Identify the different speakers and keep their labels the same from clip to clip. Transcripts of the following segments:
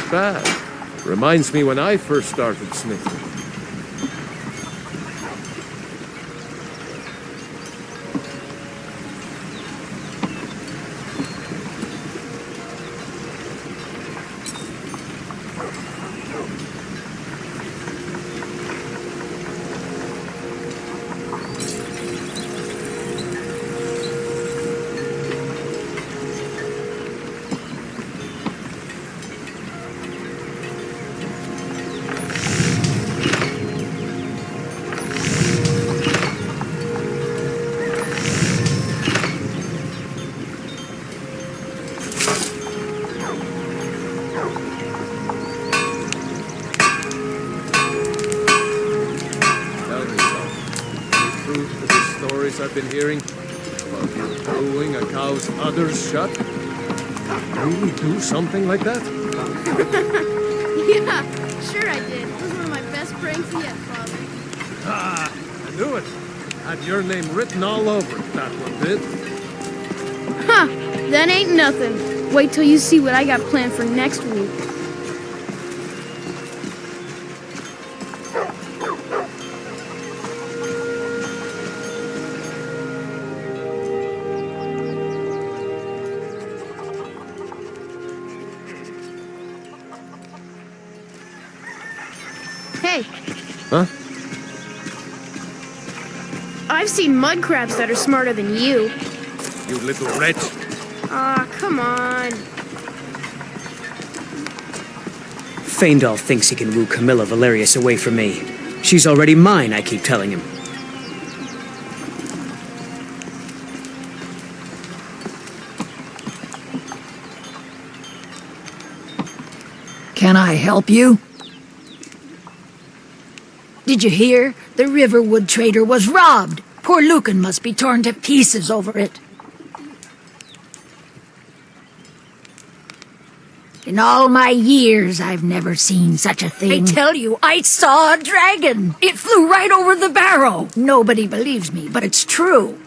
Speaker 1: Not bad. Reminds me when I first started smithing. I've been hearing about you brewing a cow's udder's shut. Really do something like that?
Speaker 2: Yeah, sure I did. It was one of my best pranks yet, Father.
Speaker 1: Ah, I knew it. Had your name written all over it, that one did.
Speaker 2: Huh, that ain't nothing. Wait till you see what I got planned for next week. Hey.
Speaker 1: Huh?
Speaker 2: I've seen mud crabs that are smarter than you.
Speaker 1: You little wretch.
Speaker 2: Aw, come on.
Speaker 3: Faendal thinks he can woo Camilla Valerius away from me. She's already mine, I keep telling him.
Speaker 4: Can I help you? Did you hear? The Riverwood trader was robbed. Poor Lucan must be torn to pieces over it. In all my years, I've never seen such a thing. I tell you, I saw a dragon. It flew right over the barrow. Nobody believes me, but it's true.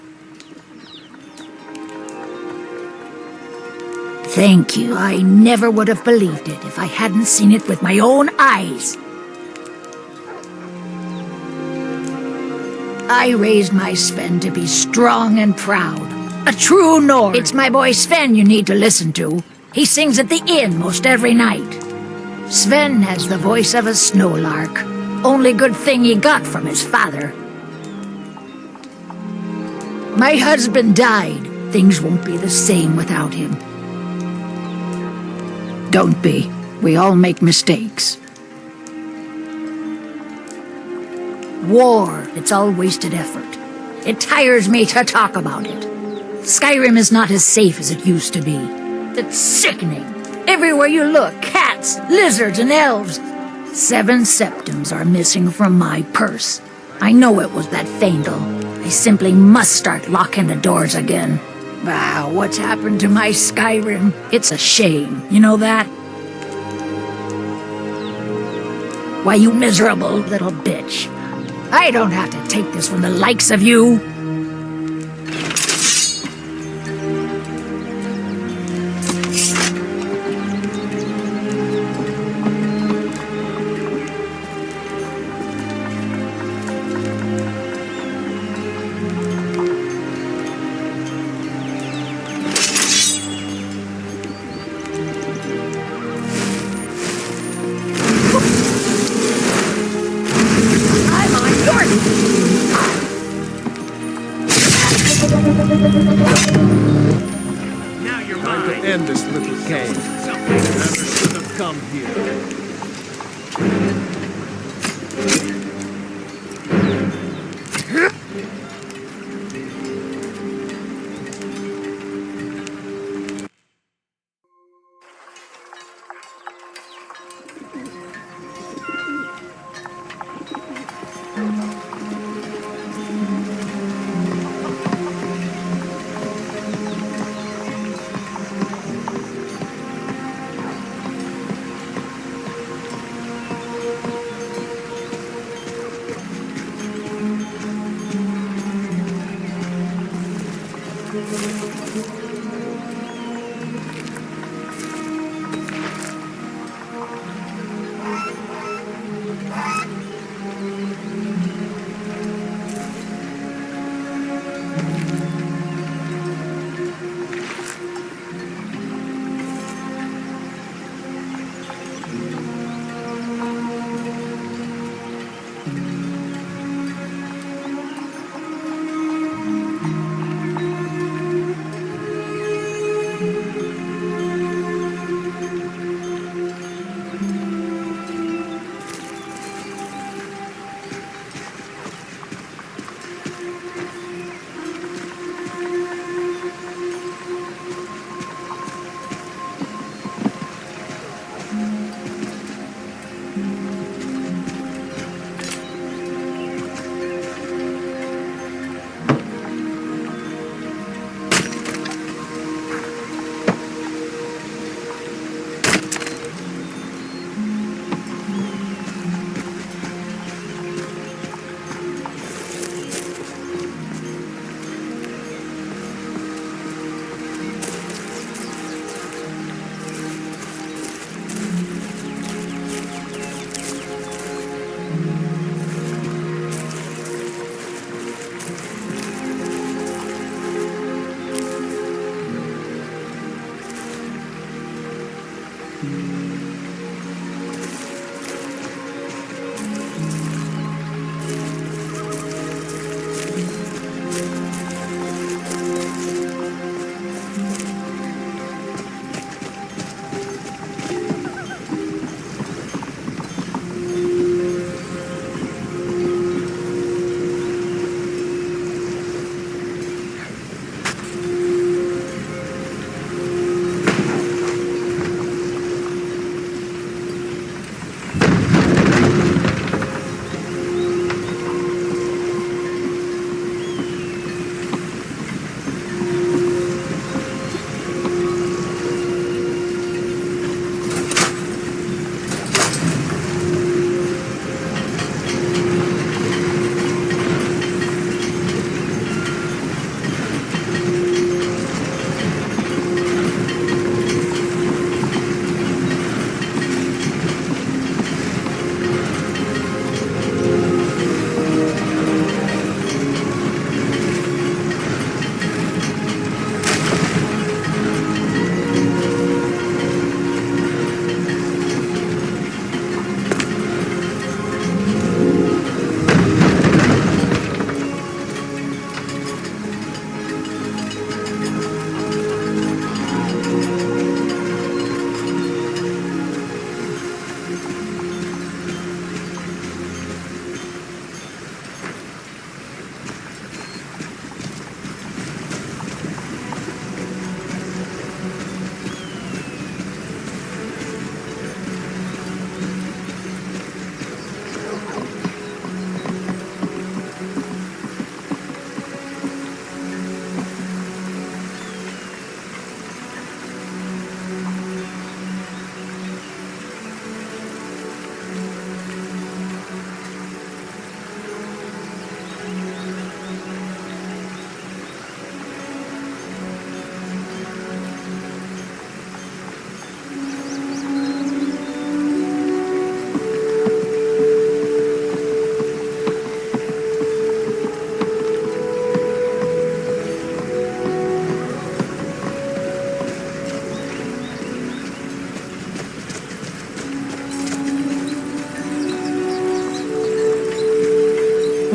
Speaker 4: Thank you. I never would have believed it if I hadn't seen it with my own eyes. I raised my Sven to be strong and proud. A true Nord. It's my boy Sven you need to listen to. He sings at the inn most every night. Sven has the voice of a snowlark. Only good thing he got from his father. My husband died. Things won't be the same without him. Don't be. We all make mistakes. War, it's all wasted effort. It tires me to talk about it. Skyrim is not as safe as it used to be. It's sickening. Everywhere you look, cats, lizards, and elves. 7 septims are missing from my purse. I know it was that Faendal. I simply must start locking the doors again. Wow, what's happened to my Skyrim? It's a shame, you know that? Why, you miserable little bitch. I don't have to take this from the likes of you.
Speaker 1: Now you're time to end this little game. Never should have come here.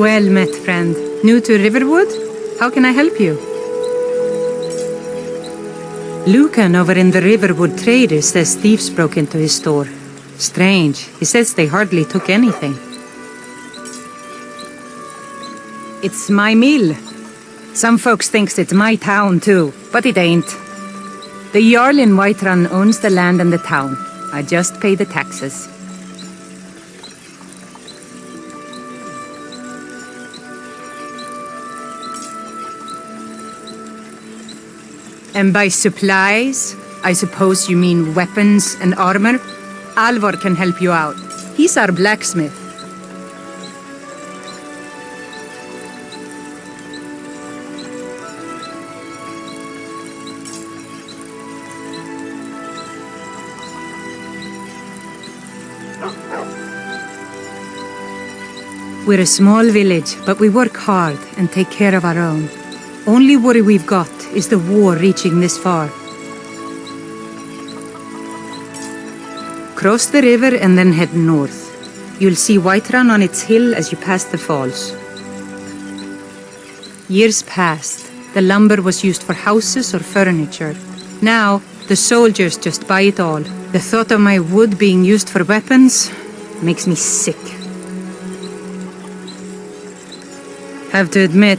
Speaker 5: Well met, friend. New to Riverwood? How can I help you? Lucan over in the Riverwood Trader says thieves broke into his store. Strange. He says they hardly took anything. It's my mill. Some folks thinks it's my town too, but it ain't. The Jarl in Whiterun owns the land and the town. I just pay the taxes. And by supplies, I suppose you mean weapons and armor? Alvor can help you out. He's our blacksmith. We're a small village, but we work hard and take care of our own. Only worry we've got is the war reaching this far. Cross the river and then head north. You'll see Whiterun on its hill as you pass the falls. Years passed. The lumber was used for houses or furniture. Now, the soldiers just buy it all. The thought of my wood being used for weapons makes me sick. Have to admit,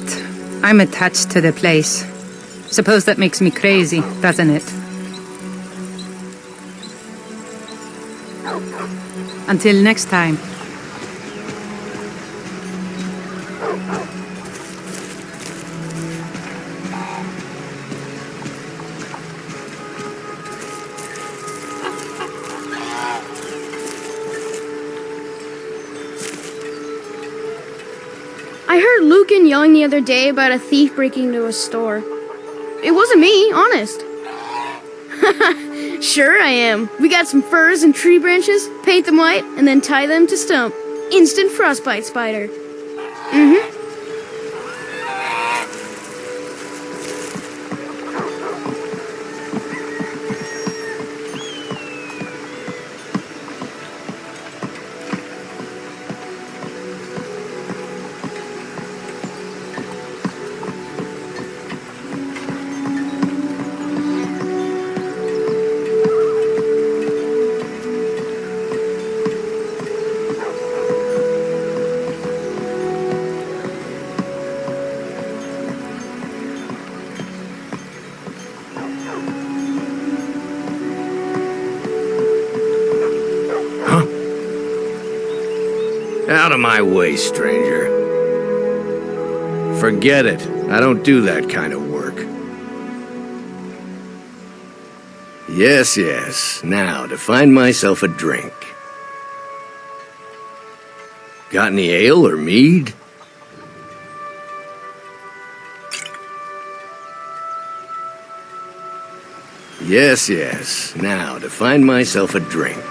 Speaker 5: I'm attached to the place. Suppose that makes me crazy, doesn't it? Until next time.
Speaker 2: I heard Lucan yelling the other day about a thief breaking into a store. It wasn't me, honest. Sure I am. We got some furs and tree branches, paint them white, and then tie them to stump. Instant frostbite spider. Mm-hmm.
Speaker 1: Out of my way, stranger. Forget it. I don't do that kind of work. Yes, yes. Now, to find myself a drink. Got any ale or mead? Yes, yes. Now, to find myself a drink.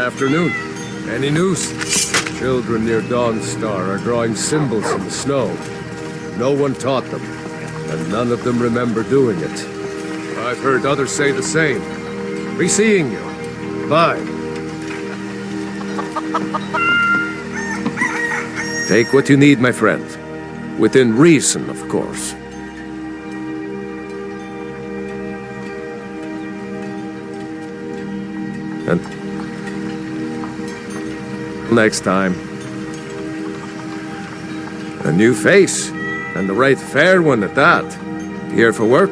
Speaker 1: afternoon. Any news? Children near Dawnstar are drawing symbols in the snow. No one taught them, and none of them remember doing it. I've heard others say the same. Be seeing you. Bye. Take what you need, my friend. Within reason, of course. And next time. A new face, and the right fair one at that. Here for work?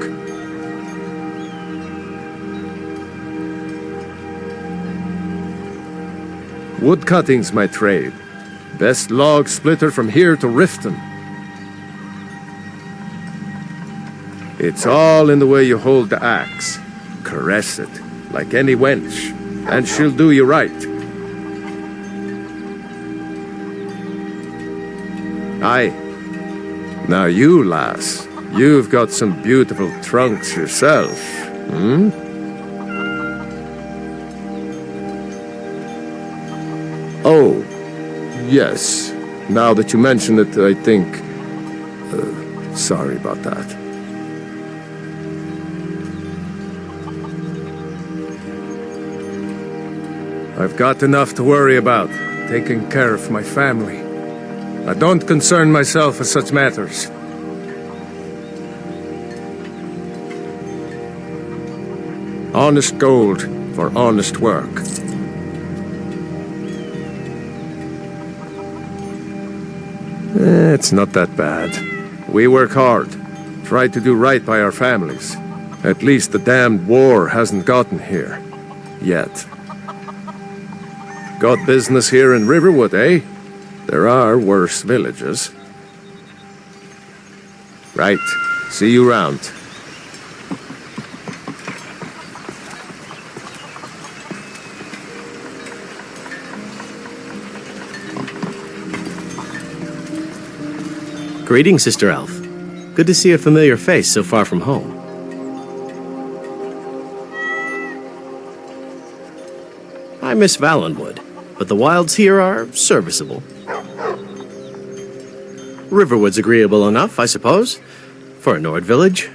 Speaker 1: Woodcutting's my trade. Best log splitter from here to Riften. It's all in the way you hold the axe. Caress it, like any wench, and she'll do you right. Aye. Now you, lass, you've got some beautiful trunks yourself, hmm? Oh, yes. Now that you mention it, I think... sorry about that. I've got enough to worry about, taking care of my family. I don't concern myself with such matters. Honest gold for honest work. It's not that bad. We work hard, try to do right by our families. At least the damned war hasn't gotten here. Yet. Got business here in Riverwood, eh? There are worse villages. Right. See you round.
Speaker 6: Greetings, Sister Elf. Good to see a familiar face so far from home. I miss Valenwood, but the wilds here are serviceable. Riverwood's agreeable enough, I suppose, for a Nord village.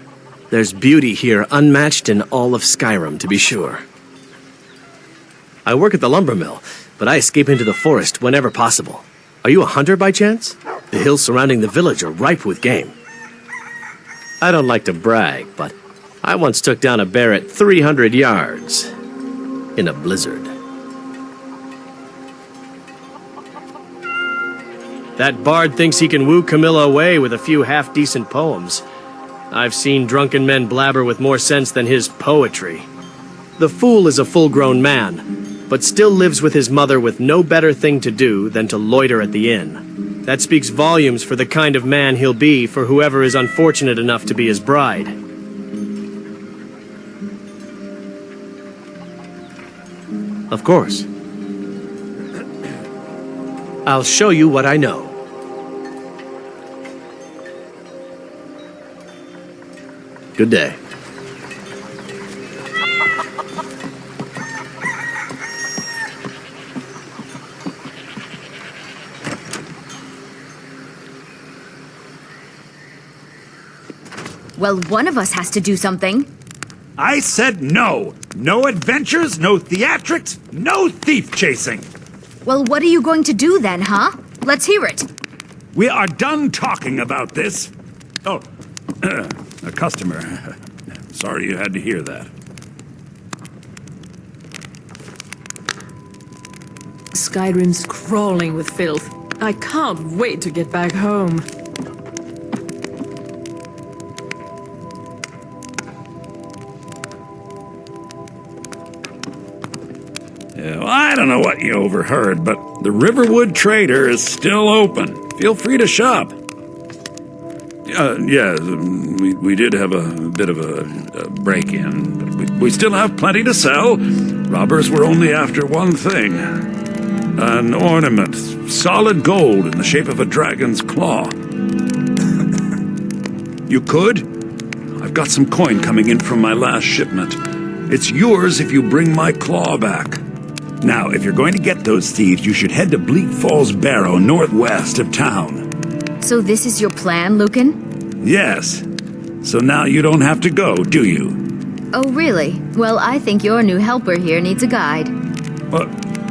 Speaker 6: There's beauty here unmatched in all of Skyrim, to be sure. I work at the lumber mill, but I escape into the forest whenever possible. Are you a hunter by chance? The hills surrounding the village are ripe with game. I don't like to brag, but I once took down a bear at 300 yards in a blizzard. That bard thinks he can woo Camilla away with a few half-decent poems. I've seen drunken men blabber with more sense than his poetry. The fool is a full-grown man, but still lives with his mother with no better thing to do than to loiter at the inn. That speaks volumes for the kind of man he'll be for whoever is unfortunate enough to be his bride. Of course. I'll show you what I know. Good day.
Speaker 7: Well, one of us has to do something.
Speaker 8: I said no. No adventures, no theatrics, no thief chasing.
Speaker 7: Well, what are you going to do then, huh? Let's hear it.
Speaker 8: We are done talking about this. Oh, a customer. Sorry you had to hear that.
Speaker 9: Skyrim's crawling with filth. I can't wait to get back home.
Speaker 8: Yeah, well, I don't know what you overheard, but the Riverwood Trader is still open. Feel free to shop. We did have a bit of a break-in, but we still have plenty to sell. Robbers were only after one thing. An ornament, solid gold in the shape of a dragon's claw. You could? I've got some coin coming in from my last shipment. It's yours if you bring my claw back. Now, if you're going to get those thieves, you should head to Bleak Falls Barrow, northwest of town.
Speaker 7: So this is your plan, Lucan?
Speaker 8: Yes. So now you don't have to go, do you?
Speaker 7: Oh, really? Well, I think your new helper here needs a guide.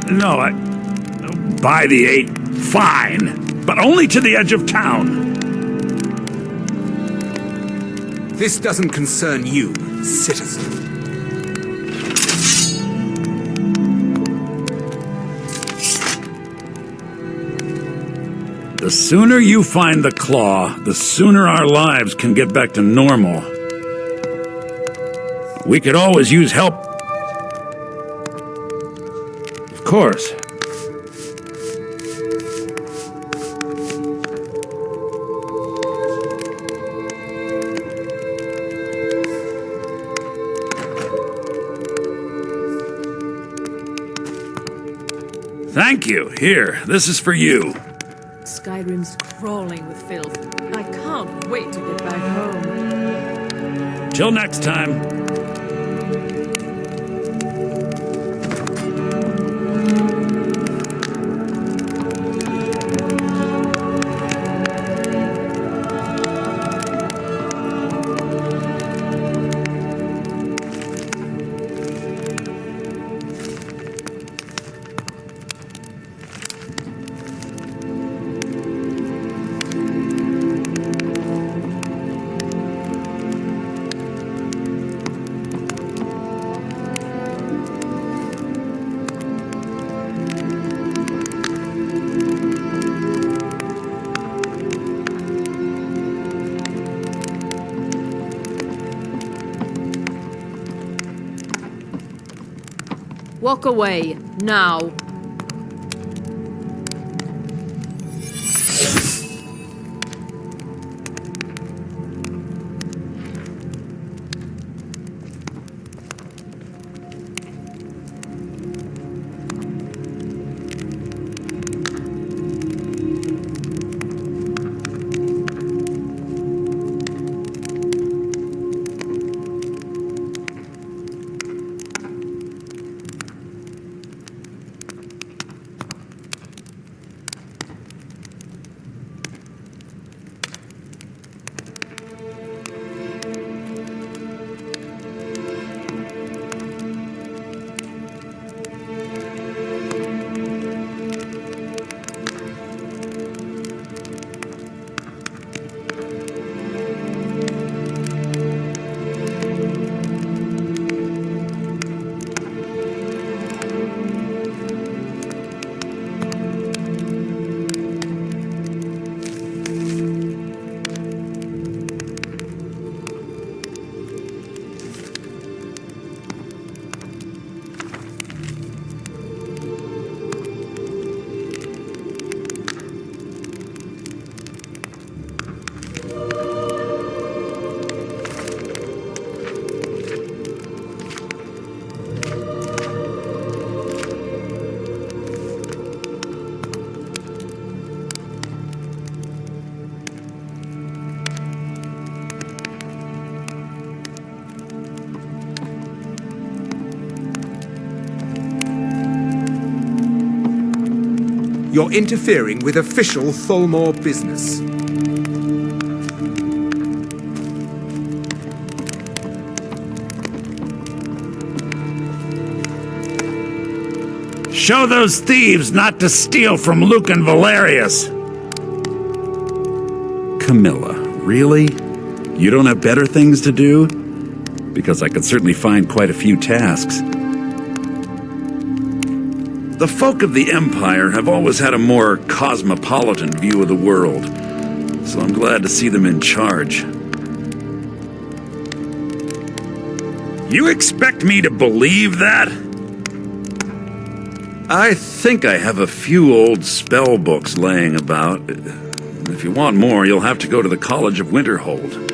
Speaker 8: No, by the 8, fine. But only to the edge of town.
Speaker 10: This doesn't concern you, citizen.
Speaker 8: The sooner you find the claw, the sooner our lives can get back to normal. We could always use help.
Speaker 6: Of course.
Speaker 8: Thank you. Here, this is for you.
Speaker 9: Skyrim's crawling with filth. I can't wait to get back home.
Speaker 8: Till next time.
Speaker 9: Walk away, now.
Speaker 10: You're interfering with official Tholmor business.
Speaker 8: Show those thieves not to steal from Lucan Valerius. Camilla, really? You don't have better things to do? Because I could certainly find quite a few tasks. The folk of the Empire have always had a more cosmopolitan view of the world, so I'm glad to see them in charge. You expect me to believe that? I think I have a few old spell books laying about. If you want more, you'll have to go to the College of Winterhold.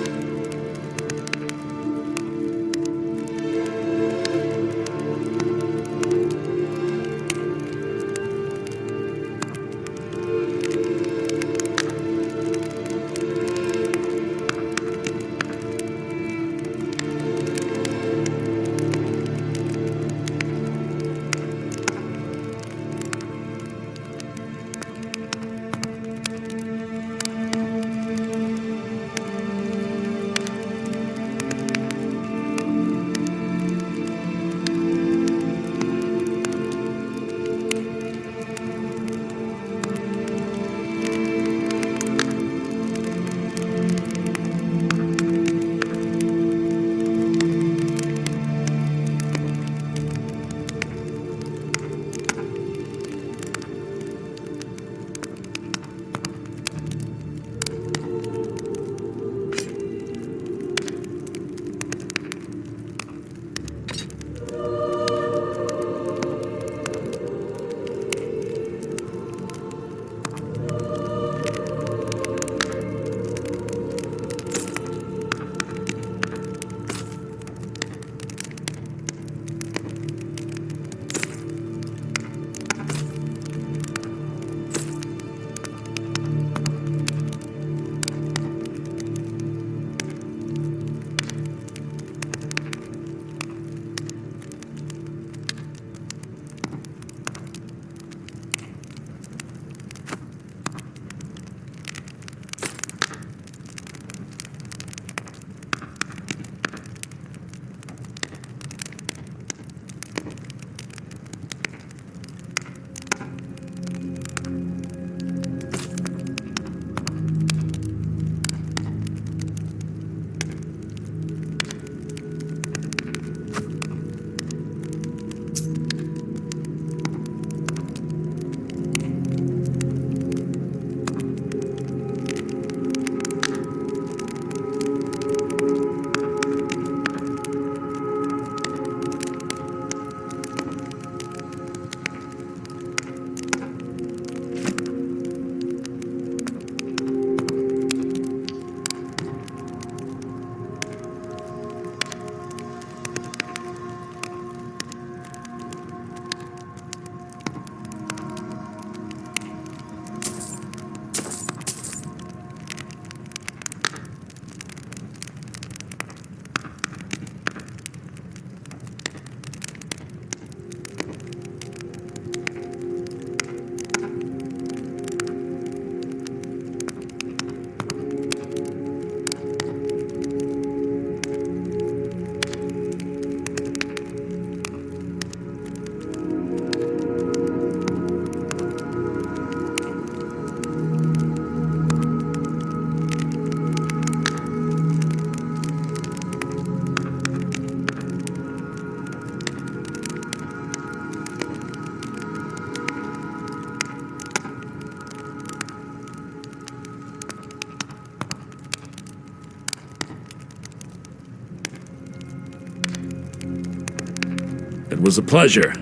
Speaker 8: was a pleasure.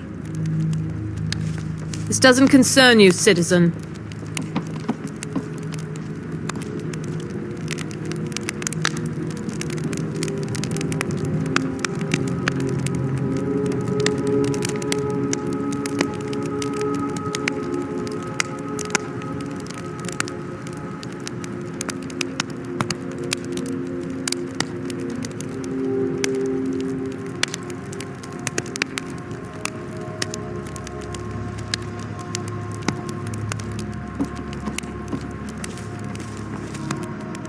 Speaker 9: This doesn't concern you, citizen.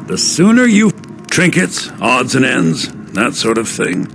Speaker 8: The sooner you trinkets, odds and ends, that sort of thing.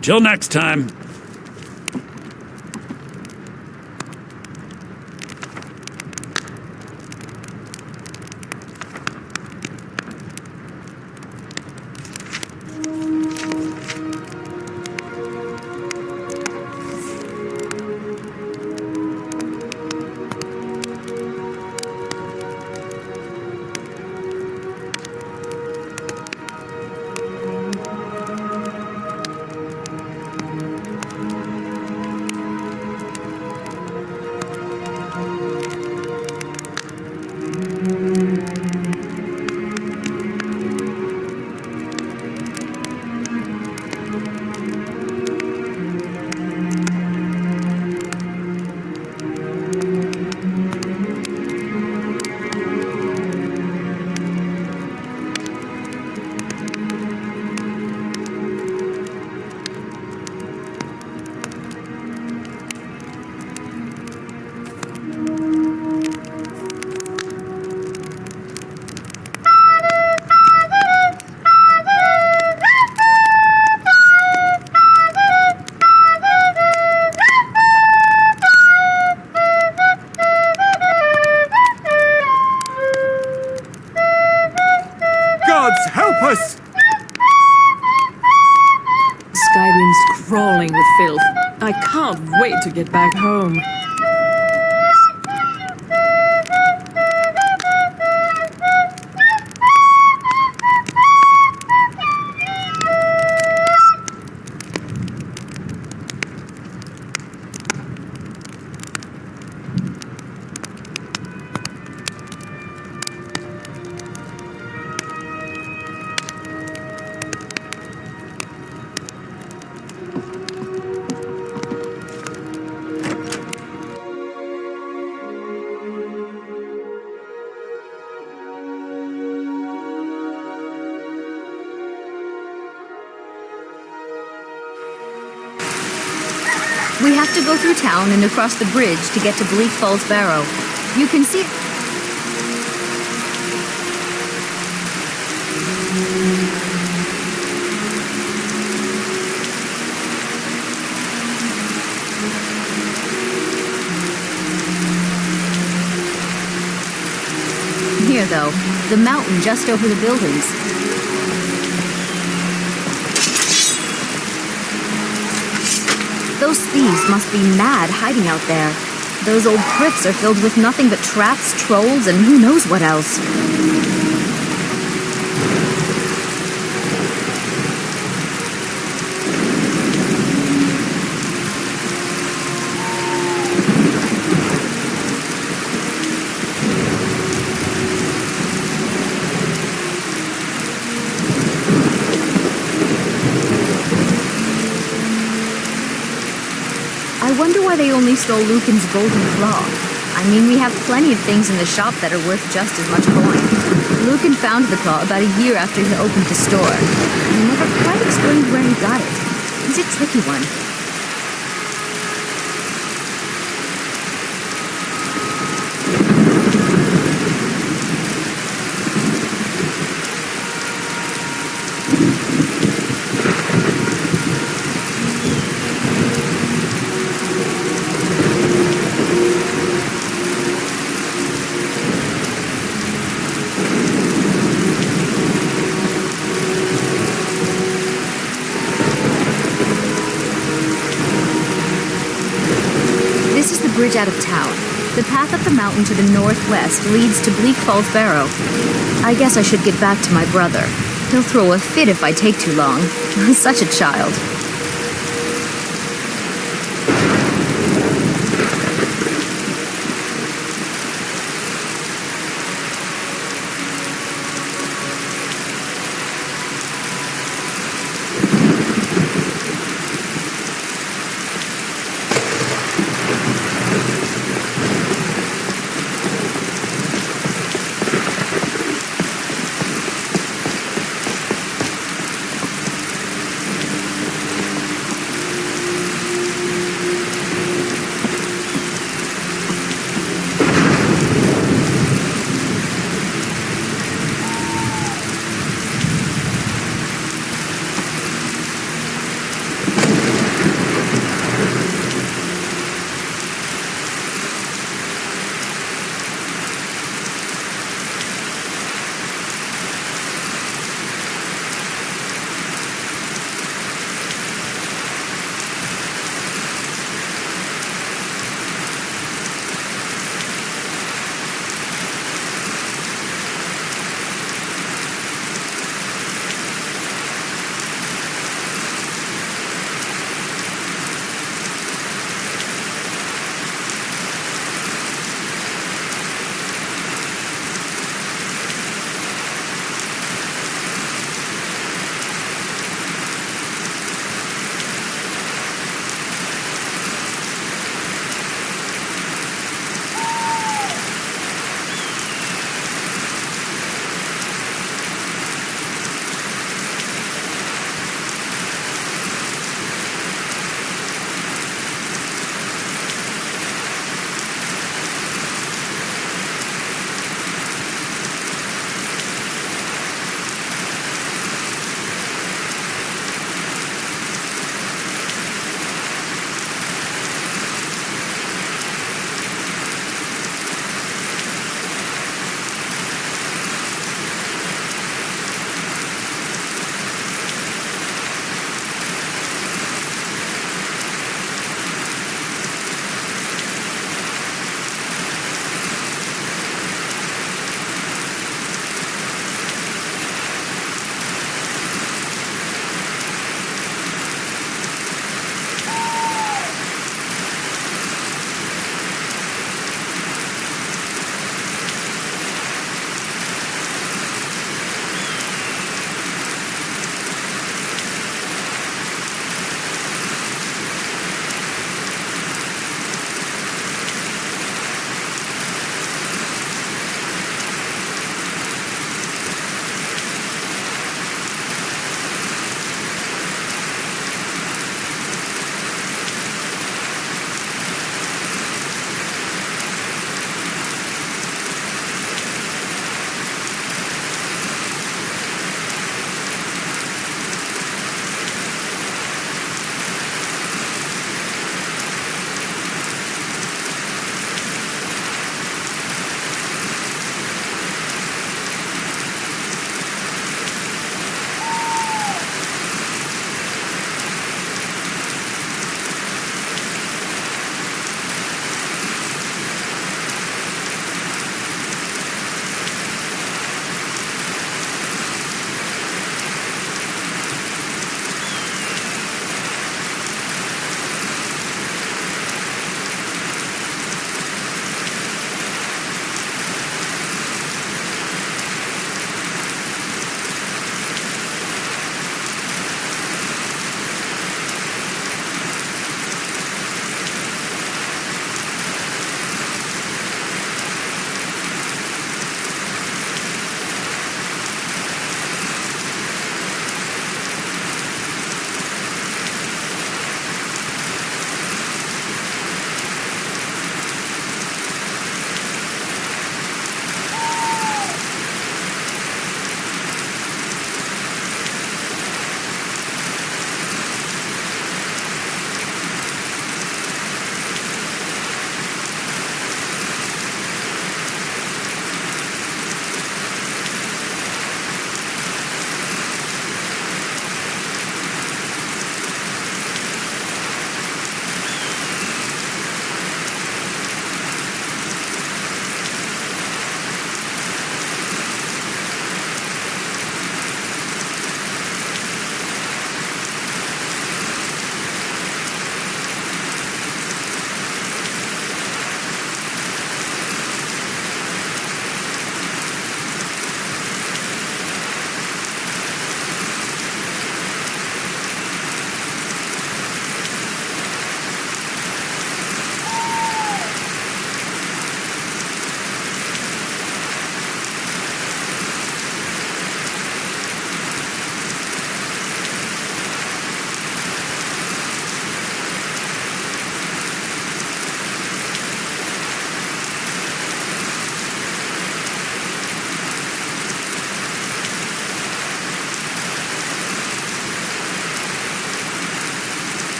Speaker 8: Till next time.
Speaker 10: Help us!
Speaker 9: Skyrim's crawling with filth. I can't wait to get back home.
Speaker 7: We have to go through town and across the bridge to get to Bleak Falls Barrow. You can see... Here, though, the mountain just over the buildings. Those thieves must be mad hiding out there. Those old crypts are filled with nothing but traps, trolls, and who knows what else. I wonder why they only stole Lucan's golden claw. I mean, we have plenty of things in the shop that are worth just as much coin. Lucan found the claw about a year after he opened the store. He never quite explained where he got it. He's a tricky one. Bridge out of town. The path up the mountain to the northwest leads to Bleak Falls Barrow. I guess I should get back to my brother. He'll throw a fit if I take too long. Such a child.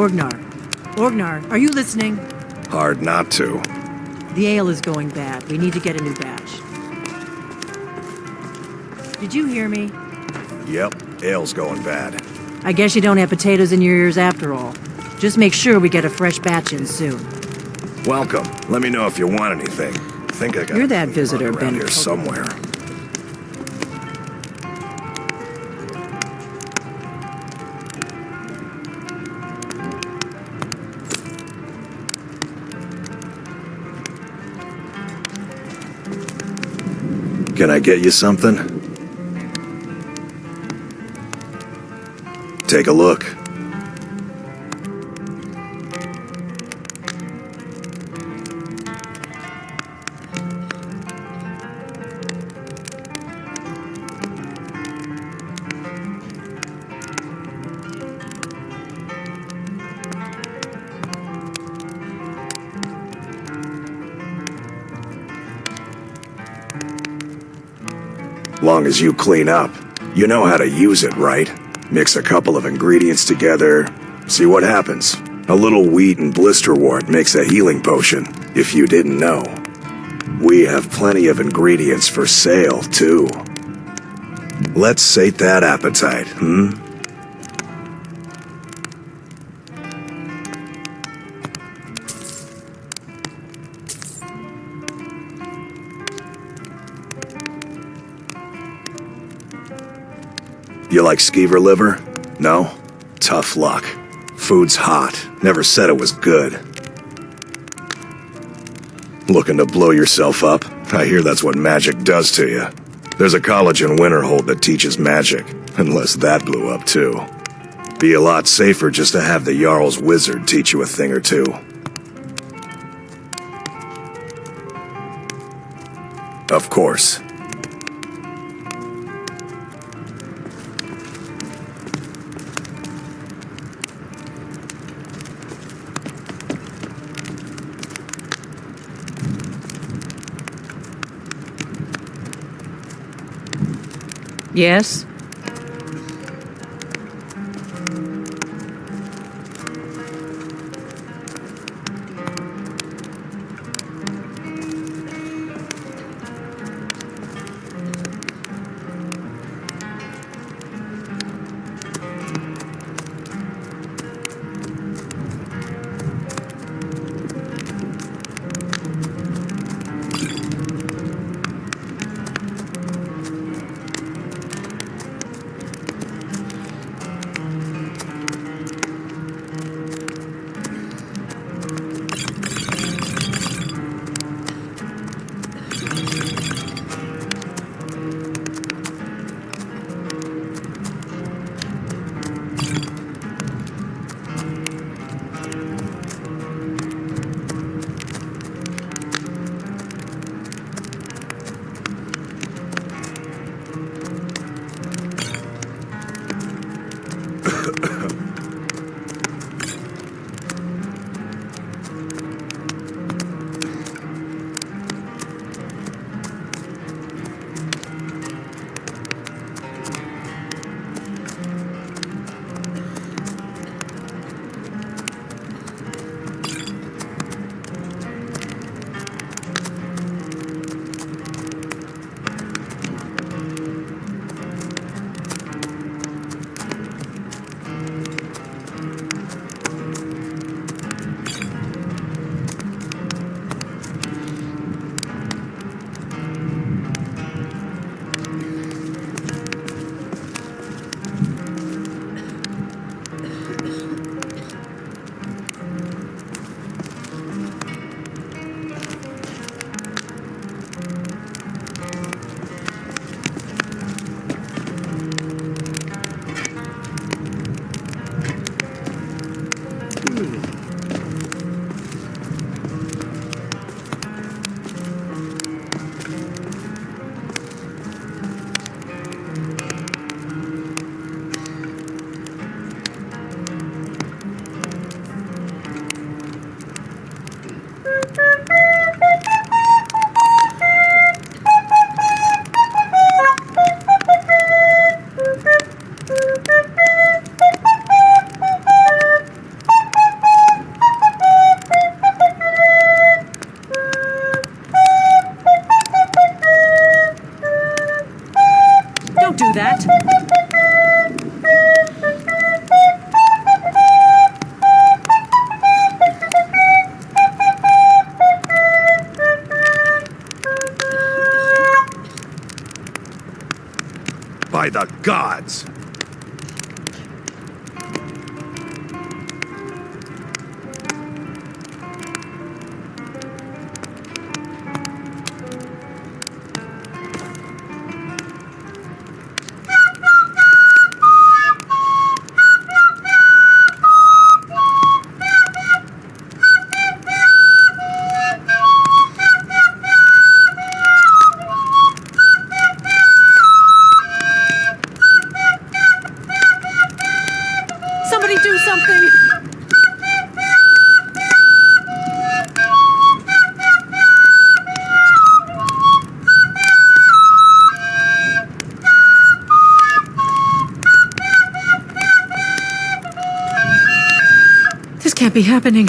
Speaker 9: Orgnar. Orgnar, are you listening?
Speaker 11: Hard not to.
Speaker 9: The ale is going bad. We need to get a new batch. Did you hear me?
Speaker 11: Yep, ale's going bad.
Speaker 9: I guess you don't have potatoes in your ears after all. Just make sure we get a fresh batch in soon.
Speaker 11: Welcome. Let me know if you want anything. I think I got
Speaker 9: You're that visitor,
Speaker 11: around
Speaker 9: Ben.
Speaker 11: here somewhere. Can I get you something? Take a look. Long as you clean up, you know how to use it, right? Mix a couple of ingredients together, see what happens. A little wheat and blisterwort makes a healing potion, if you didn't know. We have plenty of ingredients for sale, too. Let's sate that appetite, You like skeever liver? No? Tough luck. Food's hot. Never said it was good. Looking to blow yourself up? I hear that's what magic does to you. There's a college in Winterhold that teaches magic, unless that blew up too. Be a lot safer just to have the Jarl's wizard teach you a thing or two. Of course.
Speaker 5: Yes?
Speaker 11: By the gods!
Speaker 9: Somebody do something! This can't be happening.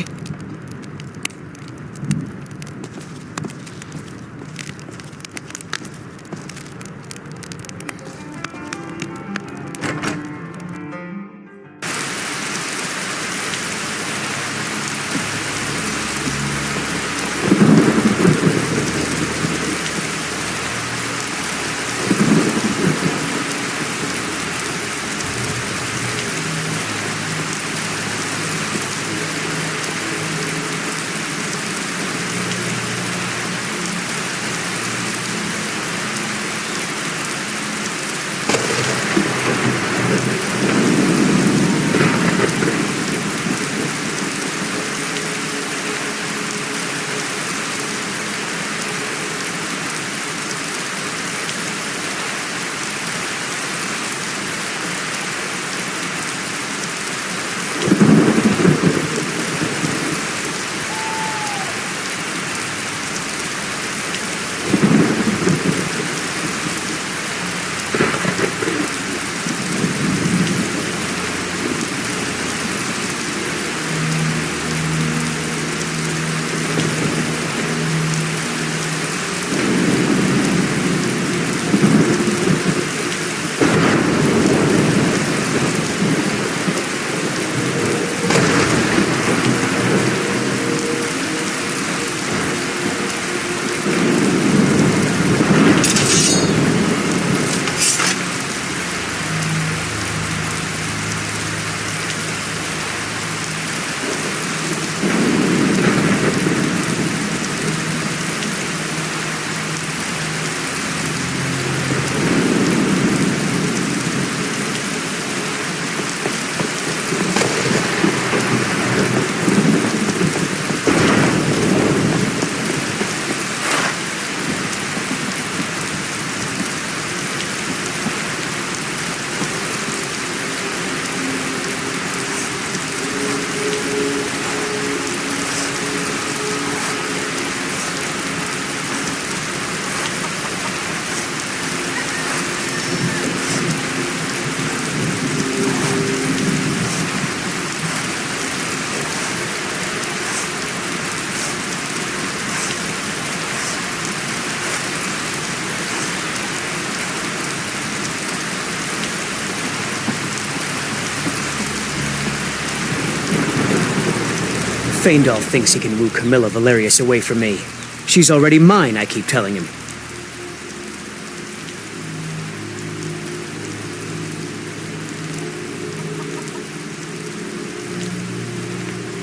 Speaker 3: Faendal thinks he can woo Camilla Valerius away from me. She's already mine, I keep telling him.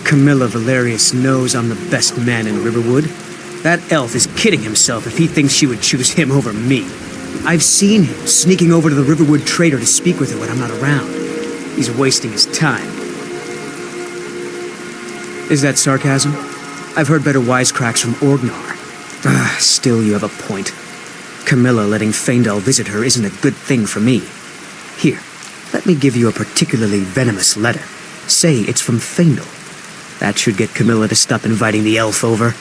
Speaker 3: Camilla Valerius knows I'm the best man in Riverwood. That elf is kidding himself if he thinks she would choose him over me. I've seen him sneaking over to the Riverwood trader to speak with her when I'm not around. He's wasting his time. Is that sarcasm? I've heard better wisecracks from Orgnar. Still, you have a point. Camilla letting Faendal visit her isn't a good thing for me. Here, let me give you a particularly venomous letter. Say it's from Faendal. That should get Camilla to stop inviting the elf over.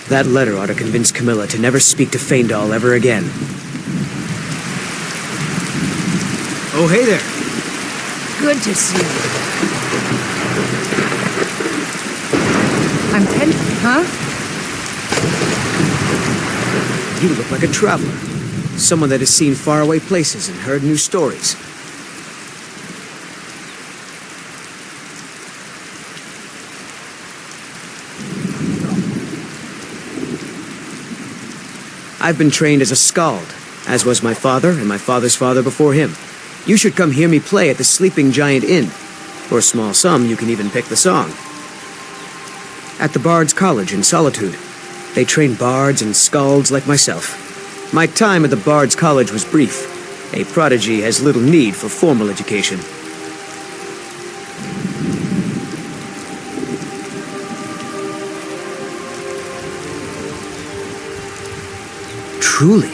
Speaker 3: That letter ought to convince Camilla to never speak to Faendal ever again. Oh, hey there.
Speaker 4: Good to see you.
Speaker 5: I'm huh?
Speaker 3: You look like a traveler. Someone that has seen faraway places and heard new stories. I've been trained as a skald, as was my father and my father's father before him. You should come hear me play at the Sleeping Giant Inn. For a small sum, you can even pick the song. At the Bard's College in Solitude, they train bards and skalds like myself. My time at the Bard's College was brief. A prodigy has little need for formal education. Truly.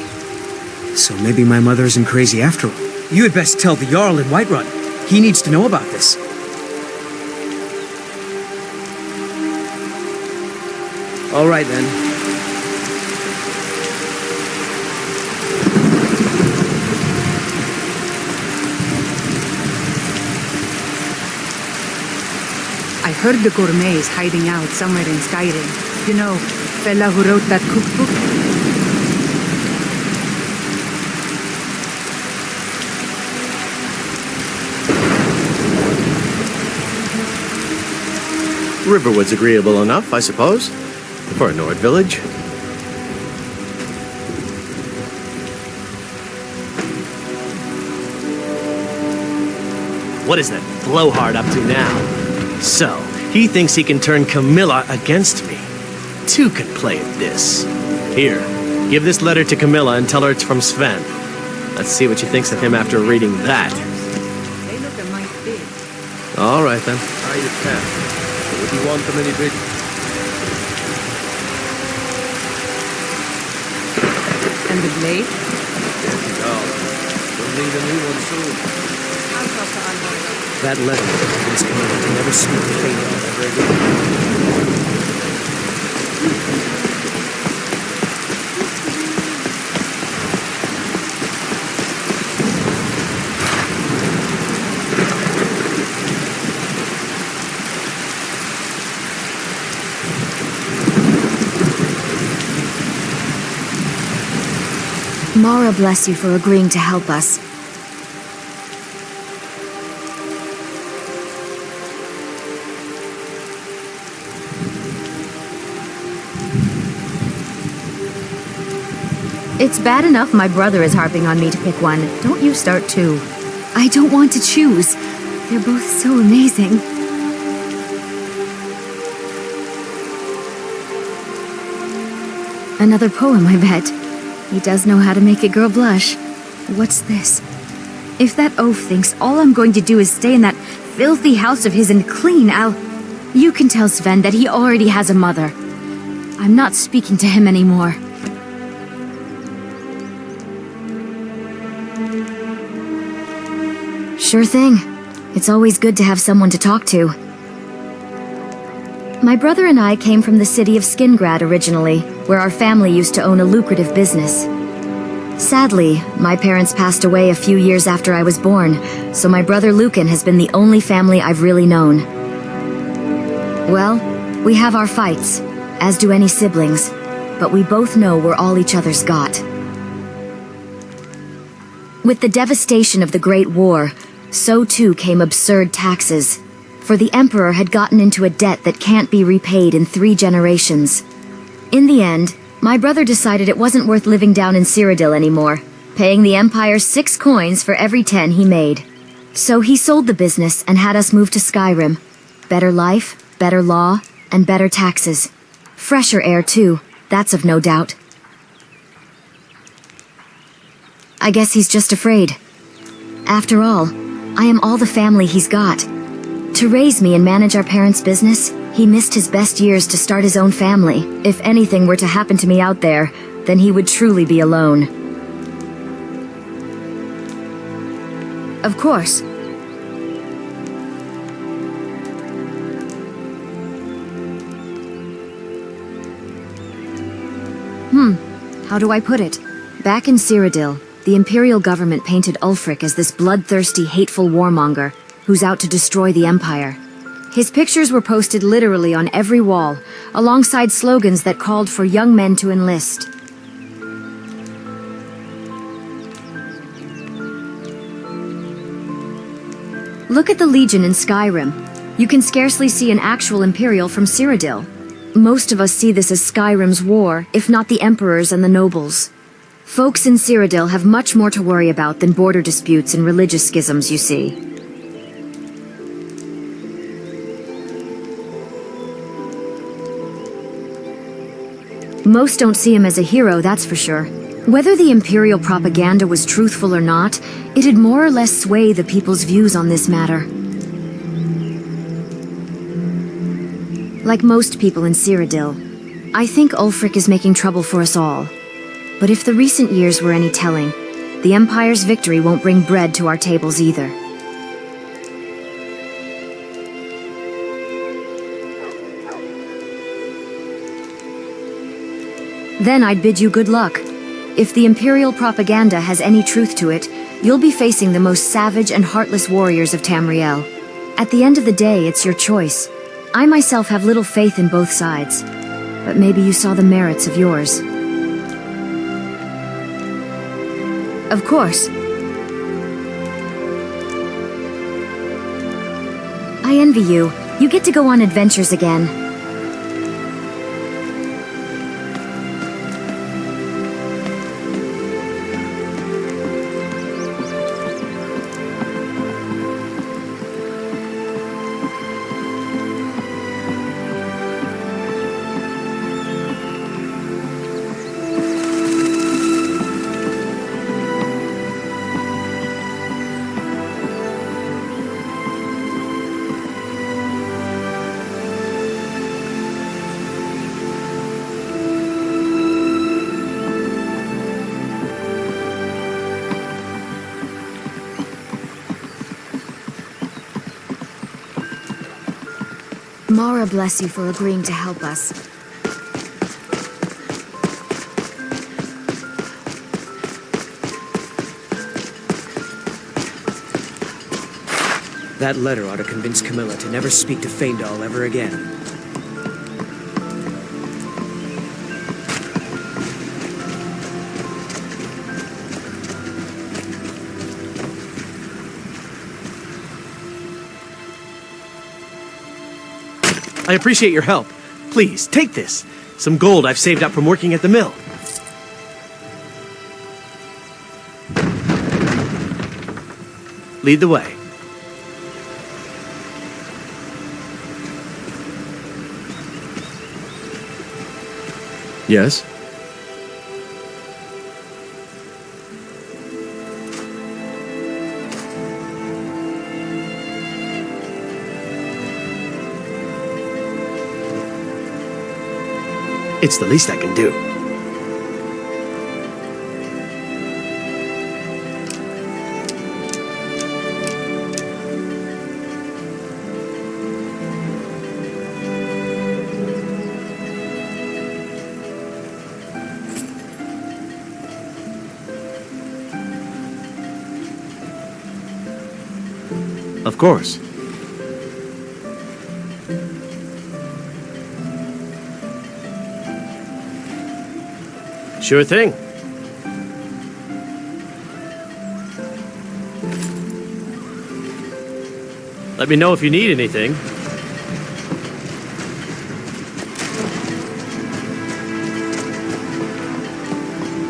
Speaker 3: So maybe my mother isn't crazy after all. You had best tell the Jarl in Whiterun. He needs to know about this. All right, then.
Speaker 5: I heard the gourmet is hiding out somewhere in Skyrim. You know, fella who wrote that cookbook?
Speaker 6: Riverwood's agreeable enough, I suppose, for a Nord village. What is that blowhard up to now? So, he thinks he can turn Camilla against me. Two can play at this. Here, give this letter to Camilla and tell her it's from Sven. Let's see what she thinks of him after reading that.
Speaker 5: They look a mite big.
Speaker 6: All right, then.
Speaker 1: You can. Wouldn't want them any big.
Speaker 5: And the blade?
Speaker 1: No. We'll need a new one soon.
Speaker 5: I'll talk to Alvaro.
Speaker 3: That letter convinced Camilla to never speak to Faendal ever again.
Speaker 7: Mara bless you for agreeing to help us. It's bad enough my brother is harping on me to pick one. Don't you start too. I don't want to choose. They're both so amazing. Another poem, I bet. He does know how to make a girl blush. What's this? If that oaf thinks all I'm going to do is stay in that filthy house of his and clean, You can tell Sven that he already has a mother. I'm not speaking to him anymore. Sure thing. It's always good to have someone to talk to. My brother and I came from the city of Skingrad originally, where our family used to own a lucrative business. Sadly, my parents passed away a few years after I was born, so my brother Lucan has been the only family I've really known. Well, we have our fights, as do any siblings, but we both know we're all each other's got. With the devastation of the Great War, so too came absurd taxes. For the Emperor had gotten into a debt that can't be repaid in 3 generations. In the end, my brother decided it wasn't worth living down in Cyrodiil anymore, paying the Empire 6 coins for every 10 he made. So he sold the business and had us move to Skyrim. Better life, better law, and better taxes. Fresher air too, that's of no doubt. I guess he's just afraid. After all, I am all the family he's got. To raise me and manage our parents' business, he missed his best years to start his own family. If anything were to happen to me out there, then he would truly be alone. Of course. How do I put it? Back in Cyrodiil, the Imperial government painted Ulfric as this bloodthirsty, hateful warmonger who's out to destroy the Empire. His pictures were posted literally on every wall, alongside slogans that called for young men to enlist. Look at the Legion in Skyrim. You can scarcely see an actual Imperial from Cyrodiil. Most of us see this as Skyrim's war, if not the Emperor's and the nobles. Folks in Cyrodiil have much more to worry about than border disputes and religious schisms, you see. Most don't see him as a hero, that's for sure. Whether the Imperial propaganda was truthful or not, it had more or less swayed the people's views on this matter. Like most people in Cyrodiil, I think Ulfric is making trouble for us all. But if the recent years were any telling, the Empire's victory won't bring bread to our tables either. Then I'd bid you good luck. If the Imperial propaganda has any truth to it, you'll be facing the most savage and heartless warriors of Tamriel. At the end of the day, it's your choice. I myself have little faith in both sides, but maybe you saw the merits of yours. Of course. I envy you. You get to go on adventures again. Mara bless you for agreeing to help us.
Speaker 3: That letter ought to convince Camilla to never speak to Faendal ever again.
Speaker 6: I appreciate your help. Please, take this. Some gold I've saved up from working at the mill. Lead the way. Yes? It's the least I can do. Of course. Sure thing. Let me know if you need anything.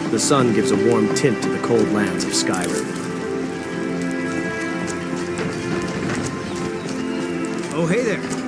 Speaker 6: The sun gives a warm tint to the cold lands of Skyrim.
Speaker 3: Oh, hey there.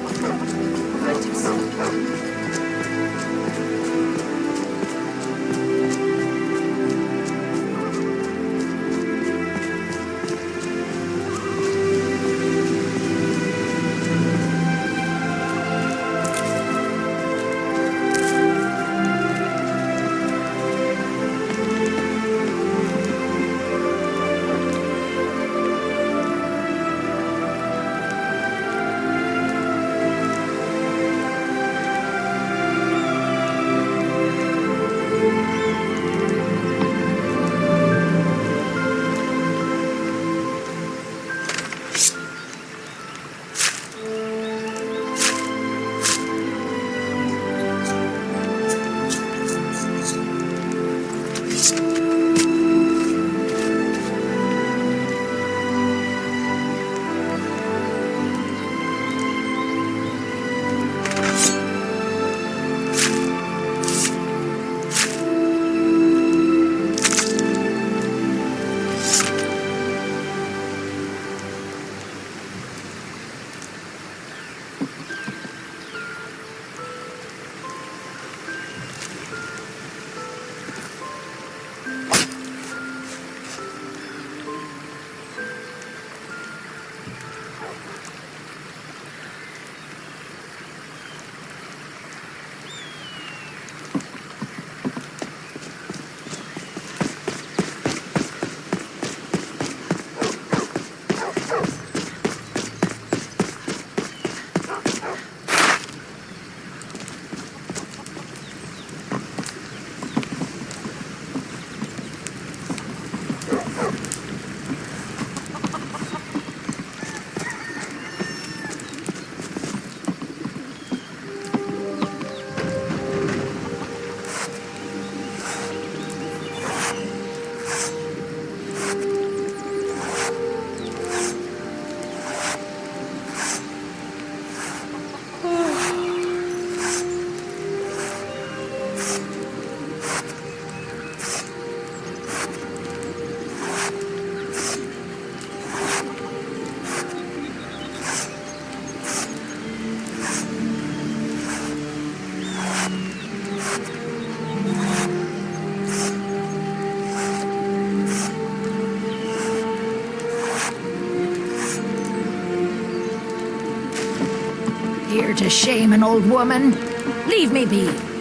Speaker 4: Here to shame an old woman? Leave me be.